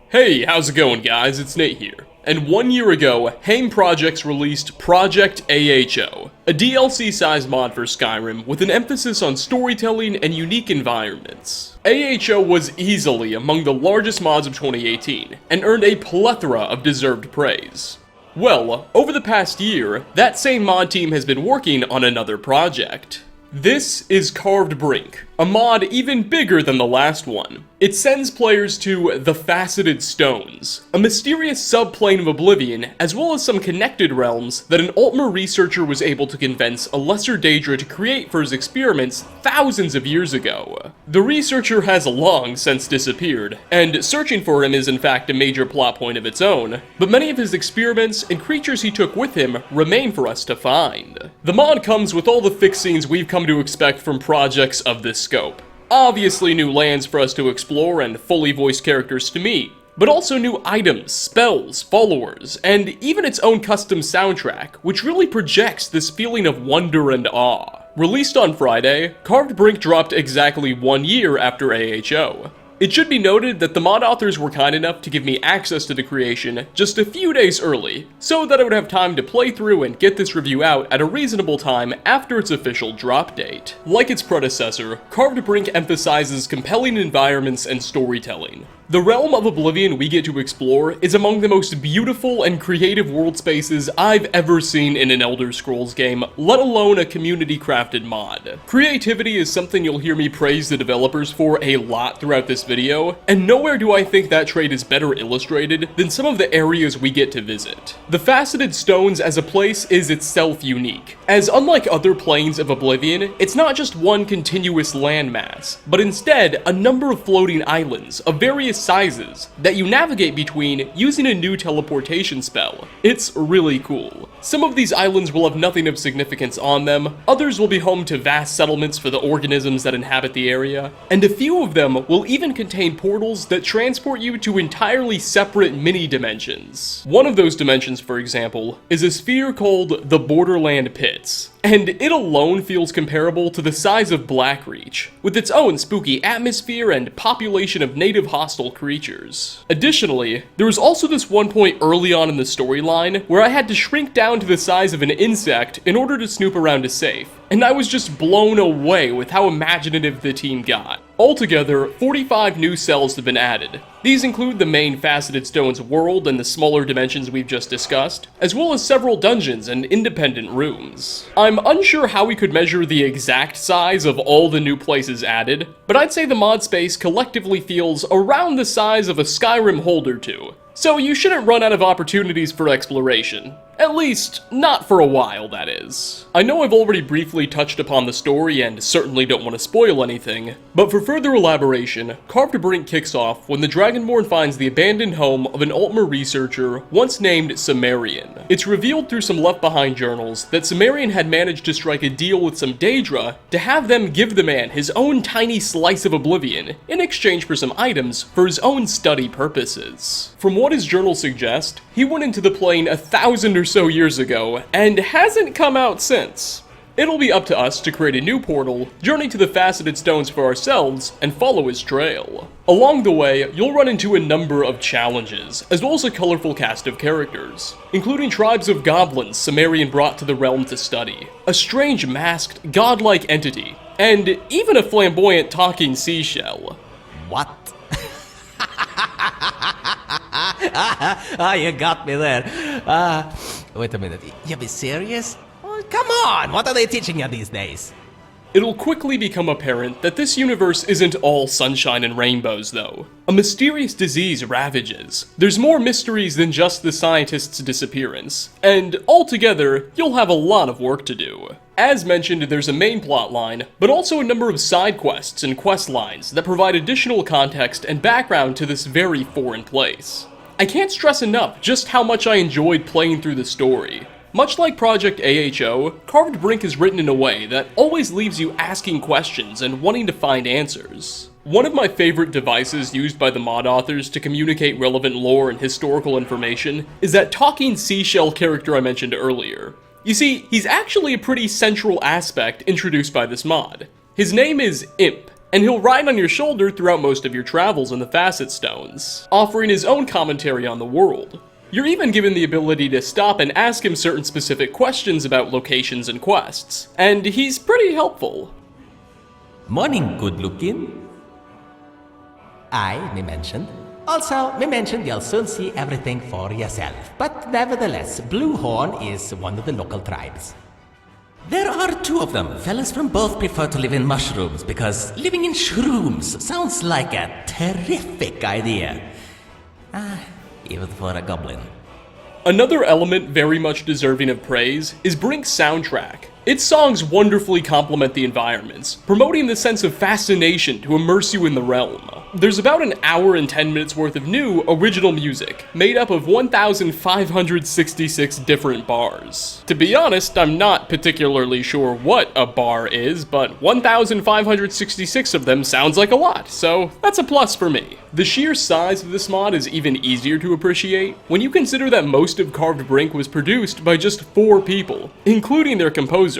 Hey, how's it going guys? It's Nate here. And 1 year ago, Haim Projects released Project AHO, a DLC-sized mod for Skyrim with an emphasis on storytelling and unique environments. AHO was easily among the largest mods of 2018, and earned a plethora of deserved praise. Well, over the past year, that same mod team has been working on another project. This is Carved Brink, a mod even bigger than the last one. It sends players to the Faceted Stones, a mysterious subplane of Oblivion, as well as some connected realms that an Altmer researcher was able to convince a lesser Daedra to create for his experiments thousands of years ago. The researcher has long since disappeared, and searching for him is in fact a major plot point of its own, but many of his experiments and creatures he took with him remain for us to find. The mod comes with all the fixings we've come to expect from projects of this scope. Obviously new lands for us to explore and fully voiced characters to meet, but also new items, spells, followers, and even its own custom soundtrack, which really projects this feeling of wonder and awe. Released on Friday, Carved Brink dropped exactly 1 year after AHO. It should be noted that the mod authors were kind enough to give me access to the creation just a few days early, so that I would have time to play through and get this review out at a reasonable time after its official drop date. Like its predecessor, Carved Brink emphasizes compelling environments and storytelling. The realm of Oblivion we get to explore is among the most beautiful and creative world spaces I've ever seen in an Elder Scrolls game, let alone a community-crafted mod. Creativity is something you'll hear me praise the developers for a lot throughout this video, and nowhere do I think that trait is better illustrated than some of the areas we get to visit. The Faceted Stones as a place is itself unique, as unlike other planes of Oblivion, it's not just one continuous landmass, but instead a number of floating islands of various sizes that you navigate between using a new teleportation spell. It's really cool. Some of these islands will have nothing of significance on them, others will be home to vast settlements for the organisms that inhabit the area, and a few of them will even contain portals that transport you to entirely separate mini-dimensions. One of those dimensions, for example, is a sphere called the Borderland Pits, and it alone feels comparable to the size of Blackreach, with its own spooky atmosphere and population of native hostile creatures. Additionally, there was also this one point early on in the storyline where I had to shrink down to the size of an insect in order to snoop around a safe, and I was just blown away with how imaginative the team got. Altogether, 45 new cells have been added. These include the main Faceted Stones world and the smaller dimensions we've just discussed, as well as several dungeons and independent rooms. I'm unsure how we could measure the exact size of all the new places added, but I'd say the mod space collectively feels around the size of a Skyrim hold or two, so you shouldn't run out of opportunities for exploration. At least, not for a while, that is. I know I've already briefly touched upon the story and certainly don't want to spoil anything, but for further elaboration, Carved Brink kicks off when the Dragonborn finds the abandoned home of an Altmer researcher once named Cimmerian. It's revealed through some left-behind journals that Cimmerian had managed to strike a deal with some Daedra to have them give the man his own tiny slice of Oblivion in exchange for some items for his own study purposes. From what his journals suggest, he went into the plane 1,000 or so years ago, and hasn't come out since. It'll be up to us to create a new portal, journey to the Faceted Stones for ourselves, and follow his trail. Along the way, you'll run into a number of challenges, as well as a colorful cast of characters, including tribes of goblins Cimmerian brought to the realm to study, a strange masked, godlike entity, and even a flamboyant talking seashell. What? You got me there. Wait a minute. You be serious? Oh, come on! What are they teaching you these days? It'll quickly become apparent that this universe isn't all sunshine and rainbows, though. A mysterious disease ravages. There's more mysteries than just the scientist's disappearance, and altogether, you'll have a lot of work to do. As mentioned, there's a main plotline, but also a number of side quests and quest lines that provide additional context and background to this very foreign place. I can't stress enough just how much I enjoyed playing through the story. Much like Project AHO, Carved Brink is written in a way that always leaves you asking questions and wanting to find answers. One of my favorite devices used by the mod authors to communicate relevant lore and historical information is that talking seashell character I mentioned earlier. You see, he's actually a pretty central aspect introduced by this mod. His name is Imp, and he'll ride on your shoulder throughout most of your travels in the Facet Stones, offering his own commentary on the world. You're even given the ability to stop and ask him certain specific questions about locations and quests, and he's pretty helpful. Morning, good looking. Me mentioned. Also, me mentioned you'll soon see everything for yourself. But nevertheless, Bluehorn is one of the local tribes. There are two of them. Fellas from both prefer to live in mushrooms because living in shrooms sounds like a terrific idea. Even for a goblin. Another element very much deserving of praise is Brink's soundtrack. Its songs wonderfully complement the environments, promoting the sense of fascination to immerse you in the realm. There's about an hour and 10 minutes worth of new, original music, made up of 1,566 different bars. To be honest, I'm not particularly sure what a bar is, but 1,566 of them sounds like a lot, so that's a plus for me. The sheer size of this mod is even easier to appreciate when you consider that most of Carved Brink was produced by just 4 people, including their composer.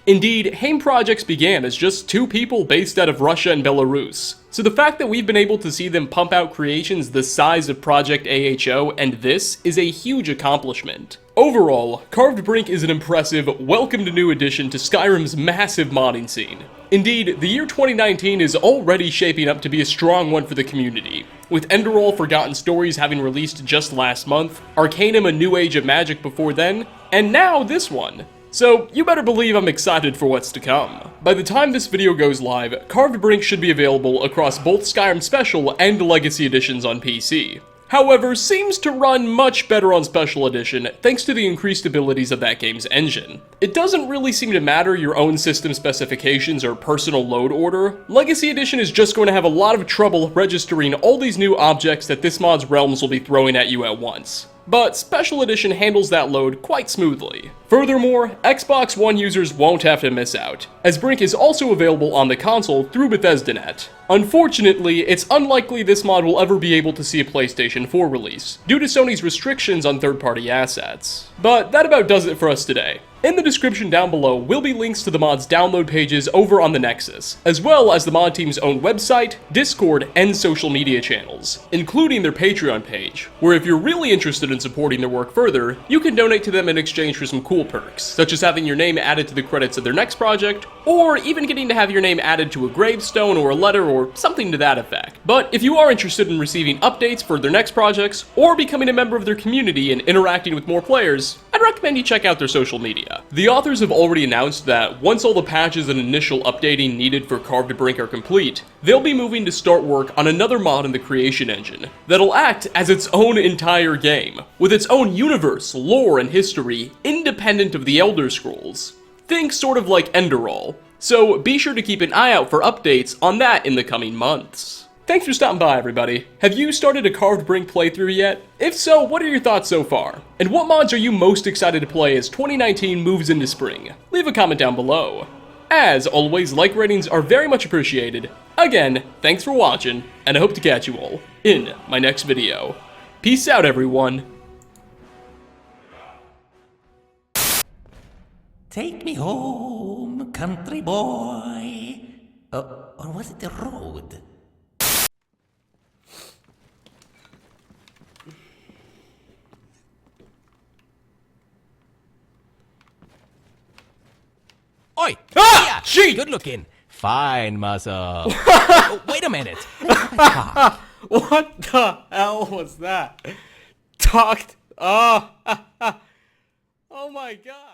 Indeed, AHO projects began as just 2 people based out of Russia and Belarus, so the fact that we've been able to see them pump out creations the size of Project AHO and this is a huge accomplishment. Overall, Carved Brink is an impressive, welcomed new addition to Skyrim's massive modding scene. Indeed, the year 2019 is already shaping up to be a strong one for the community, with Enderall Forgotten Stories having released just last month, Arcanum A New Age of Magic before then, and now this one. So, you better believe I'm excited for what's to come. By the time this video goes live, Carved Brink should be available across both Skyrim Special and Legacy Editions on PC. However, seems to run much better on Special Edition thanks to the increased abilities of that game's engine. It doesn't really seem to matter your own system specifications or personal load order. Legacy Edition is just going to have a lot of trouble registering all these new objects that this mod's realms will be throwing at you at once. But Special Edition handles that load quite smoothly. Furthermore, Xbox One users won't have to miss out, as Brink is also available on the console through BethesdaNet. Unfortunately, it's unlikely this mod will ever be able to see a PlayStation 4 release, due to Sony's restrictions on third-party assets. But that about does it for us today. In the description down below will be links to the mod's download pages over on the Nexus, as well as the mod team's own website, Discord, and social media channels, including their Patreon page, where if you're really interested in supporting their work further, you can donate to them in exchange for some cool perks, such as having your name added to the credits of their next project, or even getting to have your name added to a gravestone or a letter or something to that effect. But if you are interested in receiving updates for their next projects, or becoming a member of their community and interacting with more players, I'd recommend you check out their social media. The authors have already announced that once all the patches and initial updating needed for Carved Brink are complete, they'll be moving to start work on another mod in the creation engine that'll act as its own entire game, with its own universe, lore, and history independent of the Elder Scrolls. Think sort of like Enderall. So be sure to keep an eye out for updates on that in the coming months. Thanks for stopping by, everybody. Have you started a Carved Brink playthrough yet? If so, what are your thoughts so far? And what mods are you most excited to play as 2019 moves into spring? Leave a comment down below. As always, like ratings are very much appreciated. Again, thanks for watching, and I hope to catch you all in my next video. Peace out, everyone. Take me home, country boy. Or was it the road? Oi! Ah! Shit! Good looking. Fine muscle. Oh, wait a minute. Let's have a talk. What the hell was that? Talked. Oh, oh my god.